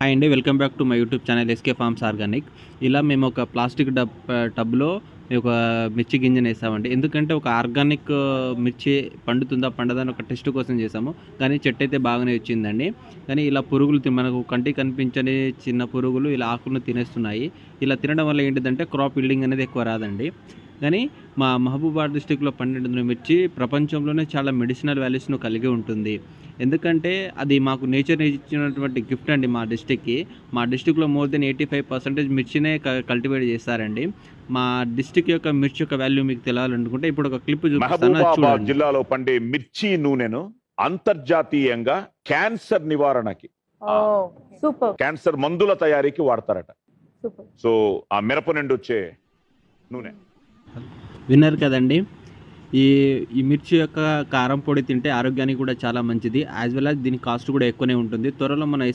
Hi అండి. Welcome back to my YouTube channel SK farms organic. ఇలా మేము ఒక ప్లాస్టిక్ టబ్‌లో ఒక మిర్చి గింజనేసామండి. ఎందుకంటే ఒక ఆర్గానిక్ మిర్చి పండుతుందా? పండదా? అని ఒక టెస్ట్ కోసం చేసాము. కానీ చెట్టయితే బాగానే వచ్చిందండి. కానీ ఇలా పురుగులు మనకు కంటికి కనిపించని చిన్న పురుగులు ఇలా ఆకులను తినేస్తున్నాయి. ఇలా తినడం వల్ల ఏంటిదంటే క్రాప్ ఈల్డింగ్ అనేది ఎక్కువ రాదండి. కానీ మా మహబూబాబాద్ డిస్ట్రిక్ట్‌లో పండిన మిర్చి ప్రపంచంలోనే చాలా మెడిసినల్ వాల్యూస్‌ను కలిగి ఉంటుంది. ఎందుకంటే అది మాకు నేచర్ ఇచ్చినటువంటి గిఫ్ట్ అండి మా డిస్ట్రిక్ట్‌కి. మా డిస్ట్రిక్ట్‌లో మోర్ దెన్ 85% మిర్చినే కల్టివేట్ చేస్తారండి. మా డిస్ట్రిక్ట్ యొక్క మిర్చి యొక్క వాల్యూ మీకు తెలవాలనుకుంటే ఇప్పుడు ఒక క్లిప్ చూపిస్తాను, అది మహబూబాబాద్ చూడండి. జిల్లాలో పండే మిర్చి నూనెను అంతర్జాతీయంగా క్యాన్సర్ నివారణకి, సూపర్ క్యాన్సర్ మందుల తయారీకి వాడతారట. సూపర్. సో ఆ మిరప నుండి వచ్చే నూనె విన్నారు కదండీ! ఈ ఈ మిర్చి యొక్క కారం పొడి తింటే ఆరోగ్యానికి కూడా చాలా మంచిది. యాజ్ వెల్ యాజ్ దీని కాస్ట్ కూడా ఎక్కువనే ఉంటుంది. త్వరలో మన